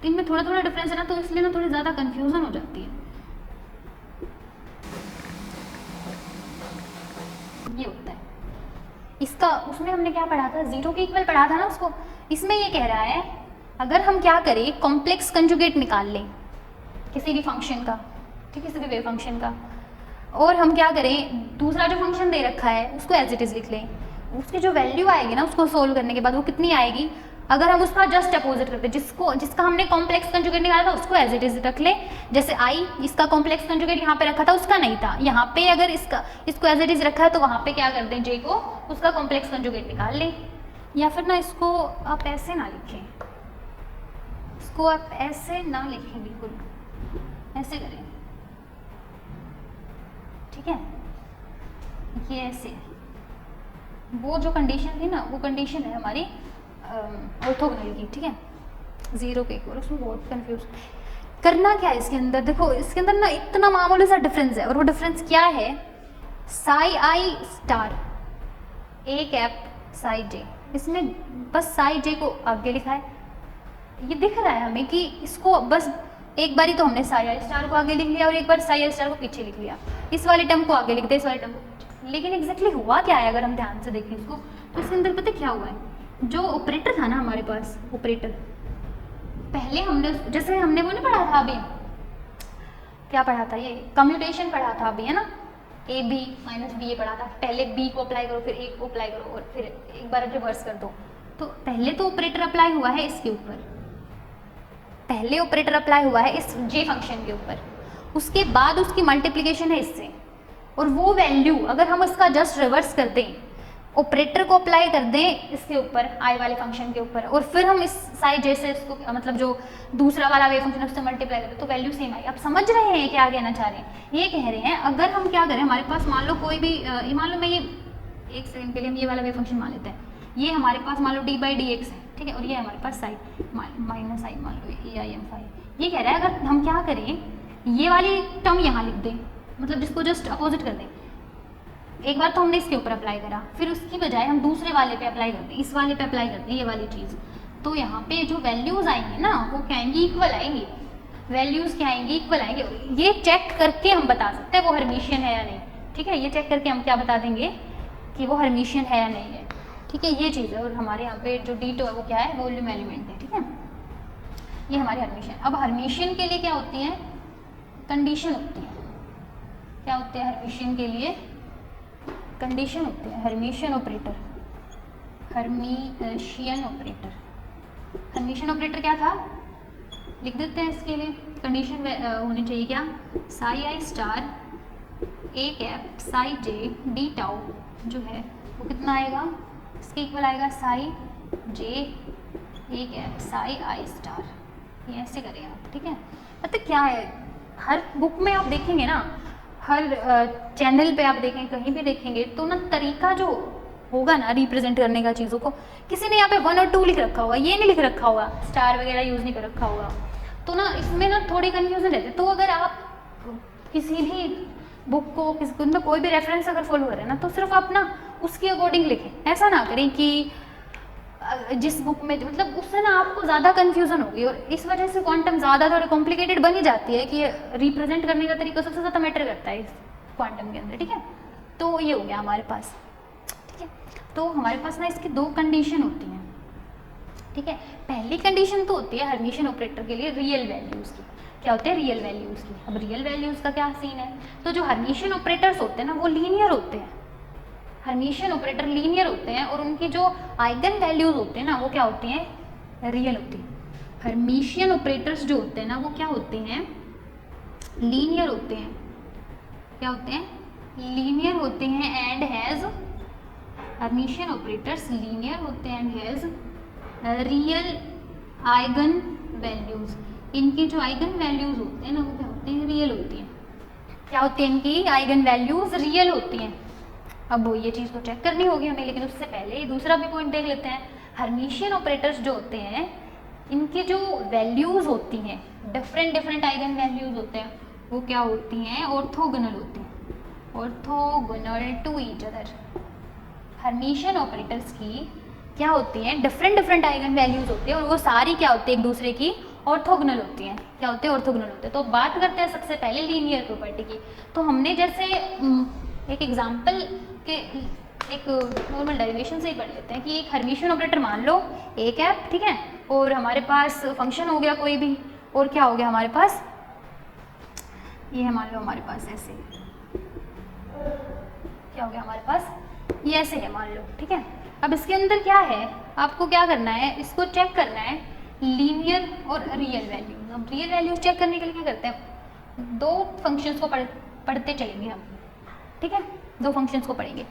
तो इनमें थोड़ा थोड़ा डिफरेंस है ना, तो इसलिए ना थोड़ी ज़्यादा कन्फ्यूजन हो जाती है। ये होता है इसका, उसमें हमने क्या पढ़ा था, जीरो के इक्वल पढ़ा था ना उसको। इसमें ये कह रहा है अगर हम क्या करें, कॉम्प्लेक्स कंजुगेट निकाल लें किसी भी फंक्शन का, ठीक है, किसी भी वेव फंक्शन का, और हम क्या करें, दूसरा जो फंक्शन दे रखा है उसको एज इट इज़ लिख लें। उसकी जो वैल्यू आएगी ना उसको सोल्व करने के बाद वो कितनी आएगी, अगर हम उसका जस्ट अपोजिट करते हैं, जिसका हमने कॉम्प्लेक्स कंजुगेट निकाला था उसको एज इट इज रख ले। जैसे आई, इसका कॉम्प्लेक्स कंजुगेट यहाँ पे रखा था, उसका नहीं था, यहाँ पे अगर इसको एज इट इज रखा है तो वहाँ पे क्या कर दें, जे को उसका कॉम्प्लेक्स कंजुगेट निकाल लें। या फिर ना इसको आप ऐसे ना लिखें, इसको आप ऐसे ना लिखें, बिल्कुल ऐसे करें, ठीक है। ये ऐसे, वो जो कंडीशन थी ना, वो कंडीशन है हमारी ऑर्थोगोनल की, ठीक है, जीरो के इक्वल। उसमें बहुत कंफ्यूज करना क्या है इसके अंदर, देखो इसके अंदर ना इतना मामूली सा डिफरेंस है, और वो डिफरेंस क्या है, साई आई स्टार ए कैप साई जे, इसमें बस साई जे को आगे लिखा है। ये दिख रहा है हमें कि इसको बस एक बारी तो हमने साई आई स्टार को आगे लिख लिया और एक बार साई आई स्टार को पीछे लिख लिया, इस वाले टर्म को आगे लिख दिया, इस वाले टर्म को। लेकिन एग्जैक्टली हुआ क्या है, अगर हम ध्यान से देखें इसको, तो इसके अंदर पता क्या हुआ है, जो ऑपरेटर था ना हमारे पास, ऑपरेटर पहले हमने, जैसे हमने वो नहीं पढ़ा था अभी, क्या पढ़ा था, ये कम्यूटेशन पढ़ा था अभी, है ना, ए बी माइनस बी, ये पढ़ा था। पहले बी को अप्लाई करो, फिर ए को अप्लाई करो, और फिर एक बार रिवर्स कर दो। तो पहले तो ऑपरेटर अप्लाई हुआ है इसके ऊपर, पहले ऑपरेटर अप्लाई हुआ है इस जे फंक्शन के ऊपर, उसके बाद उसकी मल्टीप्लिकेशन है इससे, और वो वैल्यू अगर हम इसका जस्ट रिवर्स कर दें, ऑपरेटर को अप्लाई कर दें इसके ऊपर, आई वाले फंक्शन के ऊपर, और फिर हम इस साइड जैसे इसको मतलब जो दूसरा वाला वेव फंक्शन है उससे मल्टीप्लाई करें तो वैल्यू सेम आई। आप समझ रहे हैं क्या कहना चाह रहे हैं? ये कह रहे हैं अगर हम क्या करें, हमारे पास मान लो कोई भी मान लो मैं ये एक सेकंड के लिए हम ये वाला वेव फंक्शन मान लेते हैं, ये हमारे पास मान लो d/dx है, ठीक है, और ये हमारे पास साइड माइनस आई मान लो eim5। ये कह रहा है अगर हम क्या करें, ये वाली टर्म यहाँ लिख दें, मतलब जिसको जस्ट अपोजिट कर दें। एक बार तो हमने इसके ऊपर अप्लाई करा, फिर उसकी बजाय हम दूसरे वाले पे अप्लाई करते हैं, इस वाले पे अप्लाई करते हैं ये वाली चीज़, तो यहाँ पे जो वैल्यूज़ आएंगी ना वो क्या आएंगी, इक्वल आएंगी। वैल्यूज़ क्या आएंगी, इक्वल आएंगे। ये चेक करके हम बता सकते हैं वो हर्मिशियन है या नहीं, ठीक है, ये चेक करके हम क्या बता देंगे कि वो हर्मिशियन है या नहीं है, ठीक है, ये चीज़ है। और हमारे यहाँ पे जो D2 है वो क्या है, वॉल्यूम एलिमेंट है, ठीक है, ये हमारी हर्मिशियन। अब हर्मिशियन के लिए क्या होती है, कंडीशन होती है, क्या होती है हर्मिशियन के लिए, कंडीशन होती है। Hermitian operator, Hermitian operator, Hermitian operator क्या था, लिख देते हैं इसके लिए। कंडीशन होनी चाहिए क्या, साई आई स्टार ए कैप साई जे डी टाउ जो है वो कितना आएगा, इसके इक्वल आएगा साई जे ए कैप साई आई स्टार, ये ऐसे करें आप, ठीक है। मतलब क्या है, हर बुक में आप देखेंगे ना, हर चैनल पे आप देखें, कहीं भी देखेंगे तो ना तरीका जो होगा ना रिप्रेजेंट करने का चीज़ों को, किसी ने यहाँ पे 1 और 2 लिख रखा होगा, ये नहीं लिख रखा होगा, स्टार वगैरह यूज़ नहीं कर रखा होगा, तो ना इसमें ना थोड़ी कन्फ्यूजन रहती है। तो अगर आप किसी भी बुक को उनमें कोई भी रेफरेंस अगर फॉलो करें ना तो सिर्फ आप ना उसके अकॉर्डिंग लिखें, ऐसा ना करें कि जिस बुक में मतलब उससे ना आपको ज़्यादा कन्फ्यूजन होगी, और इस वजह से क्वांटम ज़्यादा थोड़ी कॉम्प्लिकेटेड बनी जाती है कि रिप्रेजेंट करने का तरीका सबसे ज़्यादा मैटर करता है इस क्वांटम के अंदर, ठीक है। तो ये हो गया हमारे पास, ठीक है। तो हमारे पास ना इसकी 2 कंडीशन होती हैं, ठीक है। पहली कंडीशन तो होती है हर्मिशियन ऑपरेटर के लिए रियल वैल्यूज़ की, क्या होते हैं रियल वैल्यूज़ की। अब रियल वैल्यूज़ का क्या सीन है, तो जो हर्मिशियन ऑपरेटर्स होते हैं ना वो लीनियर होते हैं, हर्मिशियन ऑपरेटर लीनियर होते हैं, और उनकी जो आइगन वैल्यूज होते हैं ना वो क्या होती हैं, रियल होती हैं। हर्मिशियन ऑपरेटर्स जो होते हैं ना वो क्या होते हैं, लीनियर होते हैं, क्या होते हैं, लीनियर होते हैं, and has, Hermitian operators linear होते हैं and has real eigen values. इनकी जो आइगन वैल्यूज होते हैं ना वो क्या होते हैं, रियल होती हैं। क्या होती है, इनकी आइगन वैल्यूज रियल होती हैं। अब ये चीज़ को चेक करनी होगी हमें, लेकिन उससे पहले दूसरा भी पॉइंट देख लेते हैं। हर्मिशियन ऑपरेटर्स जो होते हैं इनकी जो वैल्यूज़ होती हैं, डिफरेंट आइगन वैल्यूज़ होते हैं, वो क्या होती हैं, ऑर्थोगोनल होती हैं, orthogonal to each other. Hermitian operators की क्या होती हैं, डिफरेंट आइगन वैल्यूज़ होती हैं, और वो सारी क्या होती है, एक दूसरे की ऑर्थोगोनल होती हैं। क्या होते हैं, ऑर्थोगोनल होते हैं। तो बात करते हैं सबसे पहले लीनियर प्रॉपर्टी की। तो हमने जैसे एक एग्जाम्पल के एक नॉर्मल डेरिवेशन से ही पढ़ लेते हैं कि एक हर्मिशियन ऑपरेटर मान लो ए कैप, ठीक है, और हमारे पास फंक्शन हो गया कोई भी, और क्या हो गया हमारे पास, ये है मान लो हमारे पास ऐसे, क्या हो गया हमारे पास, ये ऐसे है मान लो, ठीक है। अब इसके अंदर क्या है, आपको क्या करना है, इसको चेक करना है लीनियर और रियल वैल्यूज। अब रियल वैल्यूज चेक करने के लिए क्या करते हैं, 2 फंक्शंस को पढ़ते चलेंगे हम, ठीक है, 2 फंक्शंस को पढ़ेंगे।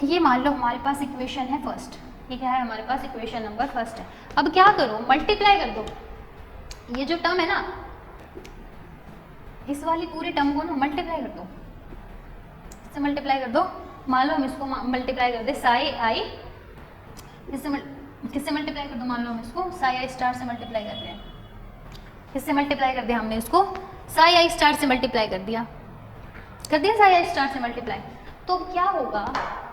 ये मान लो हमारे पास इक्वेशन है फर्स्ट, ये क्या है हमारे पास, इक्वेशन नंबर फर्स्ट है। अब क्या करो, मल्टीप्लाई कर दो, ये जो टर्म है ना, इस वाली पूरी टर्म को ना मल्टीप्लाई कर दो, इससे मल्टीप्लाई कर दो। मान लो हम इसको मल्टीप्लाई कर दे साई आई, किससे मल्टीप्लाई कर दो, मान लो हम इसको साई आई स्टार से मल्टीप्लाई कर रहे हैं, किससे मल्टीप्लाई कर दिया हमने, इसको साई आई स्टार से मल्टीप्लाई कर दिया साई आई स्टार से मल्टीप्लाई। तो क्या होगा,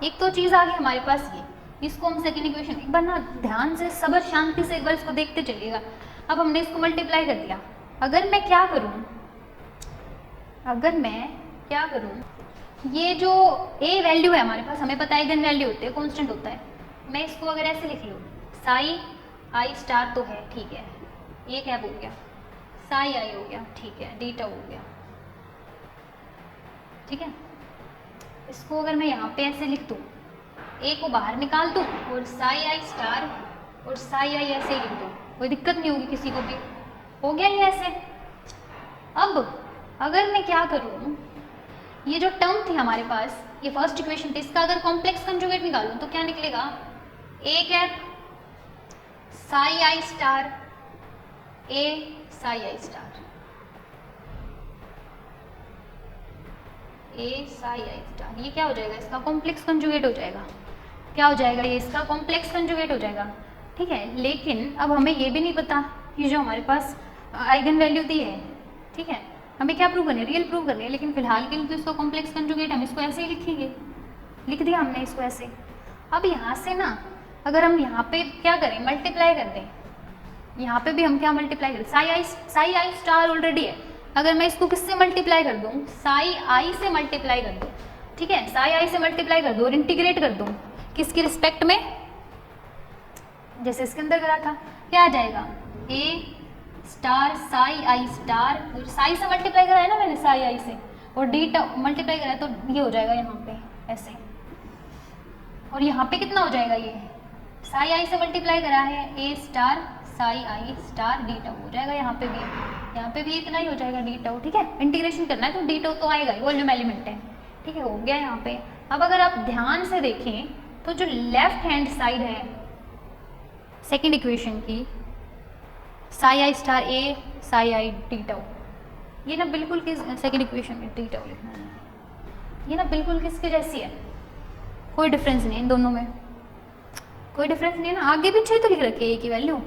एक तो चीज़ आ गई हमारे पास ये, इसको हम सेकेंड इक्वेशन, एक बार ना ध्यान से सब्र शांति से एक बार इसको देखते चलिएगा। अब हमने इसको मल्टीप्लाई कर दिया, अगर मैं क्या करूँ, ये जो ए वैल्यू है हमारे पास, हमें पता है आइगन वैल्यू होते हैं, कांस्टेंट होता है, मैं इसको अगर ऐसे लिख लूँ, साई आई स्टार तो है, ठीक है, ये क्या हो गया, साई आई हो गया, ठीक है, डीटा हो गया, ठीक है। इसको अगर मैं यहाँ पे ऐसे लिख दूँ, ए को बाहर निकाल दूँ और साई आई स्टार और साई आई ऐसे ही लिख दूँ, कोई दिक्कत नहीं होगी किसी को भी, हो गया ये ऐसे। अब अगर मैं क्या करूँ, ये जो टर्म थी हमारे पास, ये फर्स्ट इक्वेशन थी, इसका अगर कॉम्प्लेक्स कंजुगेट निकालूं तो क्या निकलेगा, ए cap psi I star A psi I star, A psi I star, ये क्या हो जाएगा, इसका कॉम्प्लेक्स कंजुगेट हो जाएगा। क्या हो जाएगा, ये इसका कॉम्प्लेक्स कंजुगेट हो जाएगा। ठीक है, लेकिन अब हमें ये भी नहीं पता कि जो हमारे पास आइगन वैल्यू दी है, ठीक है, हमें क्या प्रूव करनी है, रियल प्रूव करनी है, लेकिन फिलहाल के लिए तो इसको कॉम्प्लेक्स कंजुगेट हम इसको ऐसे ही लिखेंगे, लिख दिया हमने इसको ऐसे। अब यहाँ से ना अगर हम यहाँ पे क्या करें, मल्टीप्लाई कर दें, यहाँ पे भी हम क्या मल्टीप्लाई करें, साई आई स्टार ऑलरेडी है, अगर मैं इसको किससे मल्टीप्लाई कर दूँ, साई आई से मल्टीप्लाई कर दूँ, ठीक है, साई आई से मल्टीप्लाई कर दूँ और इंटीग्रेट कर दूँ किसकी रिस्पेक्ट में, जैसे इसके अंदर करा था, क्या आ जाएगा, ए स्टार साई आई स्टार, और साई से मल्टीप्लाई करा है ना मैंने, साई आई से, और डी मल्टीप्लाई करा है तो ये हो जाएगा यहाँ पे ऐसे, और यहाँ पे कितना हो जाएगा, ये साई आई से मल्टीप्लाई करा है, ए स्टार साई आई स्टार डी टाउ हो जाएगा, यहाँ पे भी इतना ही हो जाएगा डी टाउ। ठीक है, इंटीग्रेशन करना है तो डी टाउ तो आएगा ही, वॉल्यूम एलिमेंट है। ठीक है, हो गया यहाँ पे। अब अगर आप ध्यान से देखें तो जो लेफ्ट हैंड साइड है सेकेंड इक्वेशन की, psi I star A psi i d tau, ये ना बिल्कुल किस सेकेंड इक्वेशन में डी टाउ लिखना है, ये ना बिल्कुल किसके जैसी है, कोई डिफरेंस नहीं इन दोनों में, कोई डिफरेंस नहीं है ना, आगे पीछे ही तो लिख रखी है ए की वैल्यू,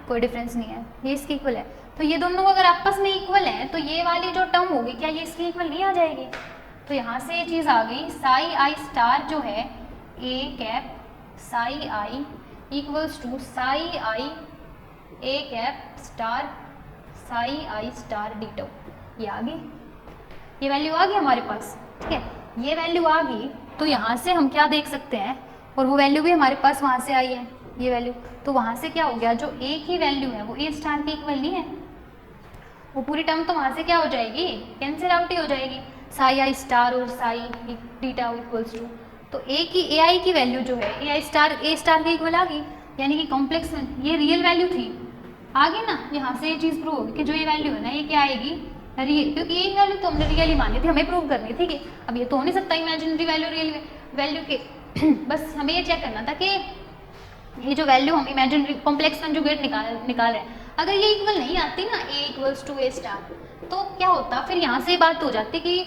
कोई डिफरेंस नहीं है, ये इसके इक्वल है। तो ये दोनों अगर आपस में इक्वल है तो ये वाली जो टर्म होगी क्या ये इसके इक्वल नहीं आ जाएगी, तो यहाँ से ये चीज़ आ गई, साई आई स्टार जो है A cap psi i equals to psi i A cap star psi I star d tau, ये आ गई, ये वैल्यू आ गई हमारे पास। ठीक है, ये वैल्यू आ गई तो यहाँ से हम क्या देख सकते हैं, और वो वैल्यू भी हमारे पास वहाँ से आई है ये वैल्यू, तो वहाँ से क्या हो गया, जो ए की वैल्यू है वो ए स्टार के इक्वल नहीं है, वो पूरी टर्म तो वहाँ से क्या हो जाएगी, कैंसिल आउट ही हो जाएगी, साई आई स्टार और psi D tau equals to, तो ए आई की वैल्यू जो है ए स्टार के इक्वल आ गई, यानी कि कॉम्प्लेक्स ये रियल वैल्यू थी, आ गई ना, यहाँ से ये चीज़ प्रूव होगी कि जो ये वैल्यू है ना ये क्या आएगी, रियल, क्योंकि ये वैल्यू तो हमने रियल ही मानी थी, हमें प्रूव करनी थी कि अब ये तो हो नहीं सकता इमेजिनरी वैल्यू रियल वैल्यू के बस हमें ये चेक करना था कि ये जो वैल्यू हम इमेजिनरी कॉम्प्लेक्स कंजुगेट निकाल रहे हैं, अगर ये इक्वल नहीं आती ना ए इक्वल्स टू ए स्टार, तो क्या होता, फिर यहाँ से बात हो जाती कि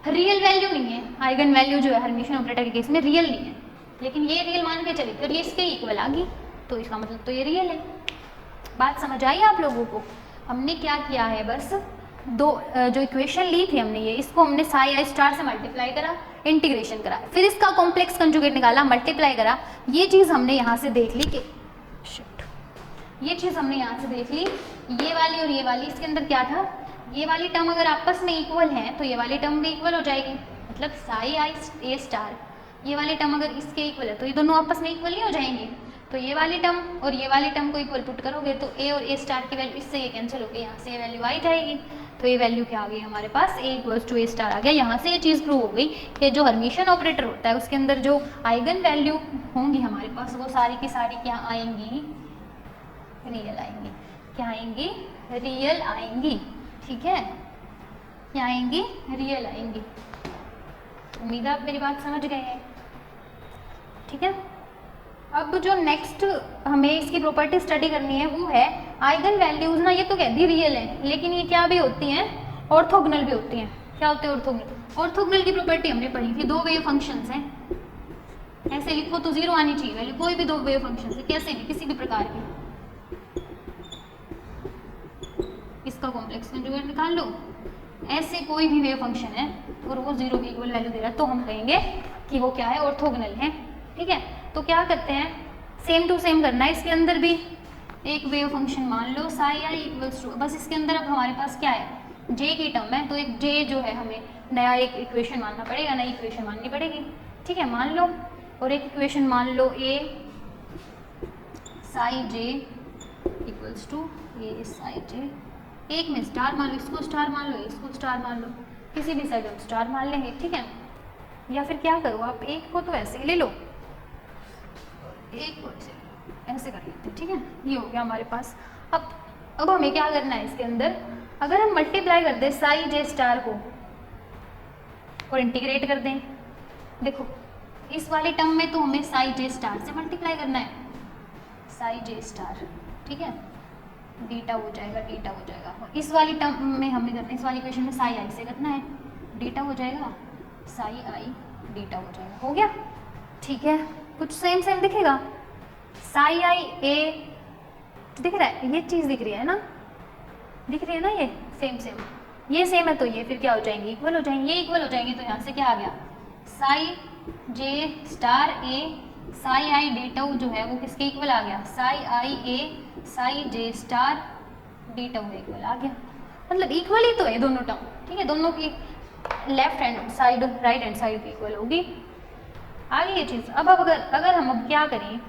रियल वैल्यू नहीं है, आइगन वैल्यू जो है हर्मिटियन ऑपरेटर के केस में रियल नहीं है, लेकिन ये रियल मान के चली, फिर ये इसके इक्वल आ गई, तो इसका मतलब तो ये रियल है। बात समझ आई आप लोगों को? हमने क्या किया है, बस दो जो इक्वेशन ली थी हमने, ये इसको हमने साई आई स्टार से मल्टीप्लाई करा, इंटीग्रेशन करा, फिर इसका कॉम्प्लेक्स कंजुगेट निकाला, मल्टीप्लाई करा, ये चीज़ हमने यहाँ से देख ली कि ये चीज़ हमने यहाँ से देख ली, ये वाली और ये वाली, इसके अंदर क्या था, ये वाली टर्म अगर आपस में इक्वल है तो ये वाली टर्म भी इक्वल हो जाएगी, मतलब साई आई ए स्टार, ये वाली टर्म अगर इसके इक्वल है तो ये दोनों आपस में इक्वल नहीं हो जाएंगे, तो ये वाली टर्म और ये वाली टर्म को इक्वल पुट करोगे तो ए और ए स्टार की वैल्यू, इससे ये कैंसिल हो गई, यहाँ से ये वैल्यू आई जाएगी, तो ये वैल्यू क्या आ गई हमारे पास, ए इक्वल्स टू ए स्टार आ गया। यहाँ से ये चीज़ प्रूव हो गई कि जो हर्मिटियन ऑपरेटर होता है उसके अंदर जो आइगन वैल्यू होंगी हमारे पास वो सारी की सारी क्या आएंगी, रियल आएंगी, क्या आएंगी, रियल आएंगी। ठीक है, क्या आएंगी, रियल आएंगी। उम्मीद है आप मेरी बात समझ गए हैं। ठीक है, अब जो नेक्स्ट हमें इसकी प्रॉपर्टी स्टडी करनी है वो है आइगन वैल्यूज ना, ये तो कहती रियल है लेकिन ये क्या भी होती हैं, ऑर्थोगोनल भी होती हैं। क्या होते हैं ऑर्थोगोनल? ऑर्थोगोनल की प्रॉपर्टी हमने पढ़ी थी, दो वेव फंक्शंस हैं, ऐसे लिखो तो जीरो आनी चाहिए वैल्यू, कोई भी दो वेव फंक्शन है, कैसे भी किसी भी प्रकार की, इसका कॉम्प्लेक्स कंजुगेट निकाल लो, ऐसे कोई भी वेव फंक्शन है और वो जीरो की इक्वल वैल्यू दे रहा है तो हम कहेंगे कि वो क्या है, ऑर्थोगोनल है। ठीक है, तो क्या करते हैं, सेम टू सेम करना है, इसके अंदर भी एक वेव फंक्शन मान लो साई आई इक्वल्स टू, बस इसके अंदर अब हमारे पास क्या है, जे की टर्म है, तो एक जे जो है हमें नया एक इक्वेशन मानना पड़ेगा, नई इक्वेशन माननी पड़ेगी। ठीक है, मान लो, और एक इक्वेशन मान लो ए साई जे इक्वल्स टू ए साई जे, एक में स्टार मान लो, इसको स्टार मान लो, इसको स्टार मान लो, किसी भी साइड हम स्टार मान लेंगे। ठीक है, या फिर क्या करो आप, एक को तो ऐसे ही ले लो, एक को ऐसे कर लेते हैं। ठीक है, ये हो गया हमारे पास। अब हमें क्या करना है इसके अंदर, अगर हम मल्टीप्लाई कर दें साई जे स्टार को और इंटीग्रेट कर दें देखो इस वाले टर्म में तो हमें साई जे स्टार से मल्टीप्लाई करना है, साई जे स्टार, ठीक है, डीटा हो जाएगा, डीटा हो जाएगा। और इस वाली टर्म में हमें करना है, इस वाली इक्वेशन में साई आई से करना है, डीटा हो जाएगा, साई आई डीटा हो जाएगा। हो गया, ठीक है, कुछ सेम सेम दिखेगा, साई आई ए दिख रहा है, ये चीज़ दिख रही है ना, दिख रही है ना, ये सेम सेम, ये सेम है तो ये फिर क्या हो जाएंगे, इक्वल हो जाएंगे, ये इक्वल हो जाएंगे। तो यहाँ से क्या आ गया, साई जे स्टार ए साई आई डीटा जो है वो किसके इक्वल आ गया, Sai i A Sai J star डीटा equal आ गया। मतलब इक्वल ही तो है दोनों टर्म, ठीक है, दोनों की left hand side right hand side की इक्वल होगी। आगे ये चीज़ अब अगर हम अब क्या करें,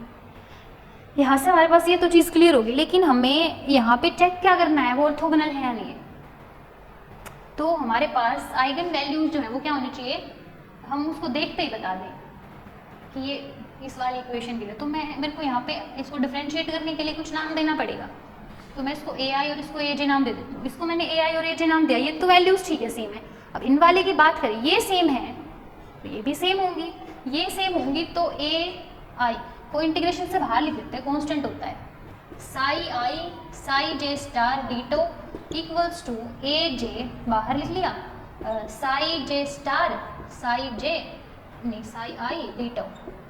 यहाँ से हमारे पास ये तो चीज़ क्लियर होगी, लेकिन हमें यहाँ पे चेक क्या करना है, वो ऑर्थोगोनल है या नहीं है। तो हमारे पास आइगन वैल्यूज जो है वो क्या होनी चाहिए, हम उसको देखते ही बता दें कि ये इस वाली इक्वेशन के लिए, तो मेरे को यहाँ पे इसको डिफरेंशिएट करने के लिए कुछ नाम देना पड़ेगा। तो मैं इसको ए आई और इसको ए जे नाम दे देती हूँ। इसको मैंने ए आई और ए जे नाम दिया, ये तो वैल्यूज ठीक है सेम है। अब इन वाले की बात करें, ये सेम है तो ये भी सेम होंगी, ये सेम होंगी, तो ए आई को इंटीग्रेशन से बाहर लिख देते हैं, कॉन्स्टेंट होता है, साई आई साई जे star ditto equals to A जे बाहर लिख लिया, साई जे स्टार साई जे नहीं साई आई डीटो,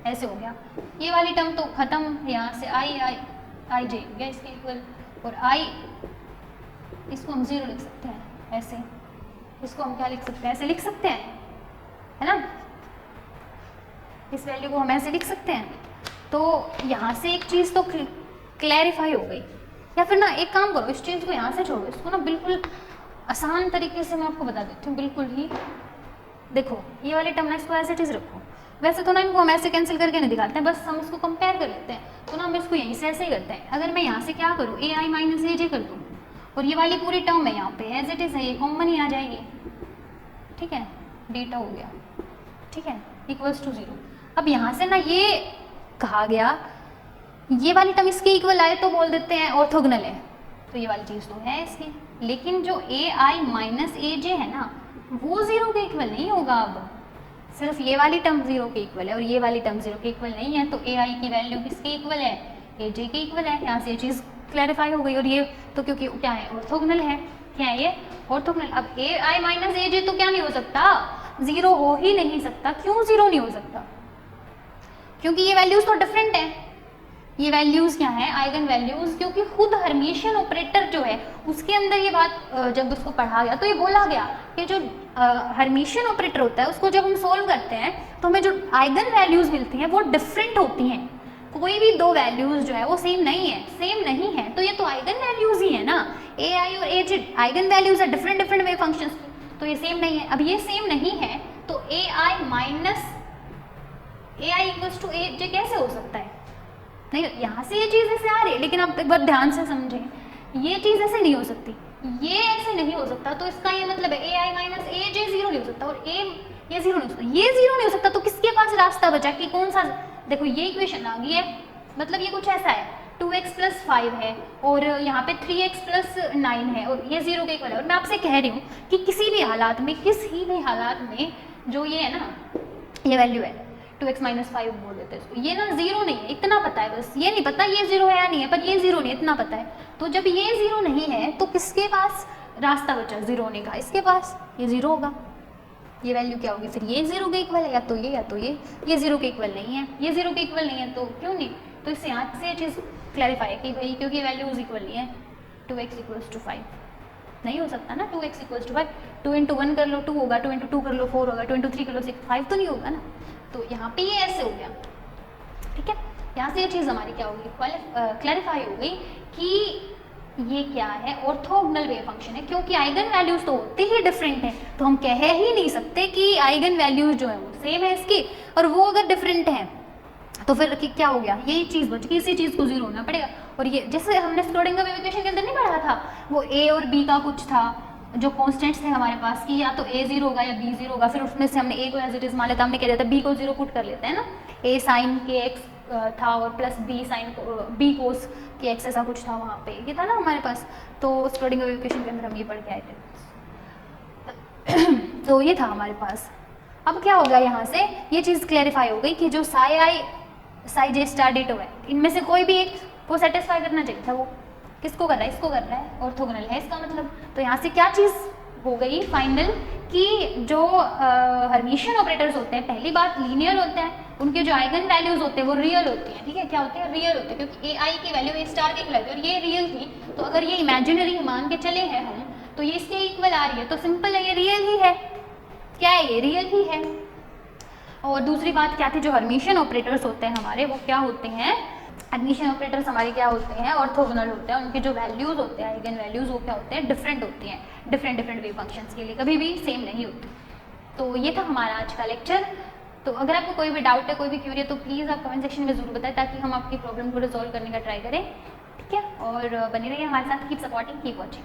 ऐसे हो गया। ये वाली टर्म तो खत्म, यहाँ से आई आई आई जे हो गया इसके इक्वल, और आई इसको हम जीरो लिख सकते हैं ऐसे, इसको हम क्या लिख सकते हैं, ऐसे लिख सकते हैं, है ना, इस वैल्यू को हम ऐसे लिख सकते हैं। तो यहाँ से एक चीज़ तो क्लैरिफाई हो गई। या फिर ना एक काम करो, इस चीज़ को यहाँ से छोड़ो, इसको ना बिल्कुल आसान तरीके से मैं आपको बता देती हूँ, बिल्कुल ही। देखो ये वाले टर्म ना, इसको ऐसे चीज़ रखो, वैसे तो ना इनको हम ऐसे कैंसिल करके नहीं दिखाते हैं, बस हम इसको कंपेयर कर लेते हैं। तो ना हम इसको यहीं से ऐसे ही करते हैं। अगर मैं यहाँ से क्या करूँ, ए आई माइनस ए जे कर दूँ, और ये वाली पूरी टर्म है यहाँ पे एज इट इज़ है, ये कॉमन ही आ जाएगी, ठीक है, डीटा हो गया, ठीक है, इक्वल्स टू जीरो। अब यहाँ से ना ये कहा गया, ये वाली टर्म इसके इक्वल आए तो बोल देते हैं ऑर्थोगोनल है, तो ये वाली चीज़ तो है इसकी, लेकिन जो ए आई माइनस ए जे है ना, वो जीरो के इक्वल नहीं होगा। अब सिर्फ ये वाली टर्म जीरो के इक्वल है और ये वाली टर्म जीरो के इक्वल नहीं है, तो ए आई की वैल्यू किसके इक्वल है, ए जे के इक्वल है। यहाँ से ये चीज़ क्लैरिफाई हो गई। और ये तो क्योंकि क्या है, ऑर्थोगोनल है, क्या है ये, ऑर्थोगोनल। अब ए आई माइनस ए जे तो क्या नहीं हो सकता, जीरो हो ही नहीं सकता। क्यों जीरो नहीं हो सकता, क्योंकि ये वैल्यूज तो डिफरेंट है। ये वैल्यूज क्या है, आइगन वैल्यूज, क्योंकि खुद हर्मिशियन ऑपरेटर जो है उसके अंदर ये बात जब उसको पढ़ा गया तो ये बोला गया कि जो हर्मिशियन ऑपरेटर होता है उसको जब हम सोल्व करते हैं तो हमें जो आइगन वैल्यूज मिलती हैं वो डिफरेंट होती हैं। कोई भी दो वैल्यूज जो है वो सेम नहीं है, तो ये तो आइगन वैल्यूज ही है ना। ए आई और ए जे आइगन वैल्यूज है, डिफरेंट वेव फंक्शंस, तो ये सेम नहीं है। अब ये सेम नहीं है तो A i minus A i equals to A j कैसे हो सकता है, नहीं, यहाँ से ये चीज़ ऐसे आ रही है, लेकिन आप एक बार ध्यान से समझें, ये चीज़ ऐसे नहीं हो सकती, ये ऐसे नहीं हो सकता। तो इसका ये मतलब है ए i minus A J zero नहीं हो सकता, और ये जीरो नहीं हो सकता, ये जीरो नहीं हो सकता। तो किसके पास रास्ता बचा कि कौन सा, देखो ये इक्वेशन आ गई है, मतलब ये कुछ ऐसा है 2x + 5 है और यहाँ पे 3x + 9 है और ये जीरो के इक्वल है। और मैं आपसे कह रही हूँ कि किसी भी हालात में जो ये है ना, ये वैल्यू है 2x - 5 बोल देते हैं इसको, ये ना जीरो नहीं है, इतना पता है बस, ये नहीं पता ये जीरो है या नहीं है, पर ये जीरो नहीं है इतना पता है। तो जब ये जीरो नहीं है तो किसके पास रास्ता बचा जीरो होने का, इसके पास, ये जीरो होगा। ये वैल्यू क्या होगी फिर, ये जीरो के इक्वल है, या तो ये जीरो के इक्वल नहीं है, ये जीरो के इक्वल नहीं है, तो क्यों नहीं। तो इससे यहाँ से ये चीज़ क्लैरिफाई है कि भाई क्योंकि वैल्यूज इक्वल नहीं है, 2x = 5 नहीं हो सकता ना, 2x = 5, 2 × 1 कर लो 2 होगा, 2 × 2 कर लो 4 होगा, 2 × 3 कर लो 6, 5 तो नहीं होगा ना। तो यहाँ पे ये ऐसे हो गया, ठीक है। यहाँ से ये चीज़ हमारी क्या होगी, क्लैरिफाई हो गई कि ये क्या है, ऑर्थोगोनल वेव फंक्शन है। क्योंकि आइगन वैल्यूज तो होते ही डिफरेंट हैं, तो हम कह ही नहीं सकते कि आइगन वैल्यूज जो है वो सेम है इसकी, और वो अगर डिफरेंट है तो फिर क्या हो गया, यही चीज़ बच गई, इसी चीज़ को जीरो होना पड़ेगा। और ये जैसे हमने स्क्रोडिंगर वेव इक्वेशन के अंदर नहीं पढ़ा था, वो ए और बी का कुछ था, जो कॉन्स्टेंट्स थे हमारे पास कि या तो ए जीरो होगा या बी जीरो होगा, फिर उसमें से हमने ए को एज इट इज मान लेता, हमने कह दिया था बी को जीरो पुट कर लेते हैं ना, ए साइन के एक्स था और प्लस बी साइन बी कोस के एक्स ऐसा कुछ था वहाँ पे, ये था ना हमारे पास। तो स्क्रोडिंगर वेव इक्वेशन के अंदर हम ये पढ़ के आए थे। तो ये था हमारे पास। अब क्या होगा यहाँ से, ये चीज़ क्लैरिफाई हो गई कि जो साई आई साई जे स्टार डेटो है, इनमें से कोई भी एक को सेटिस्फाई करना चाहिए था। वो किसको कर रहा है, इसको कर रहा है, ऑर्थोगोनल है इसका मतलब। तो यहाँ से क्या चीज़ हो गई फाइनल, कि जो हर्मिशियन ऑपरेटर्स होते हैं, पहली बात लीनियर होते हैं, उनके जो आइगन वैल्यूज होते हैं वो रियल होती हैं। ठीक है, क्या होते हैं, रियल होते हैं, क्योंकि ए आई की वैल्यू ए स्टार की वैल्यू और ये रियल थी, तो अगर ये इमेजिनरी मान के चले हैं हम, तो ये इसके इक्वल आ रही है, तो सिंपल है, ये रियल ही है। क्या है, ये रियल ही है। और दूसरी बात क्या थी, जो हर्मिशियन ऑपरेटर्स होते हैं हमारे, वो क्या होते हैं, हर्मिशियन ऑपरेटर्स हमारे क्या होते हैं, ऑर्थोगोनल होते हैं। उनके जो वैल्यूज होते हैं, आइगन वैल्यूज, वो क्या होते हैं, डिफरेंट होती हैं, डिफरेंट वेव फंक्शंस के लिए, कभी भी सेम नहीं होती। तो ये था हमारा आज का लेक्चर। तो अगर आपको कोई भी डाउट है, कोई भी क्यूरी है, तो प्लीज़ आप कमेंट सेक्शन में जरूर बताएं, ताकि हम आपकी प्रॉब्लम को रिजॉल्व करने का ट्राई करें। ठीक है, और बने रहिए हमारे साथ, कीप सपोर्टिंग, कीप वॉचिंग।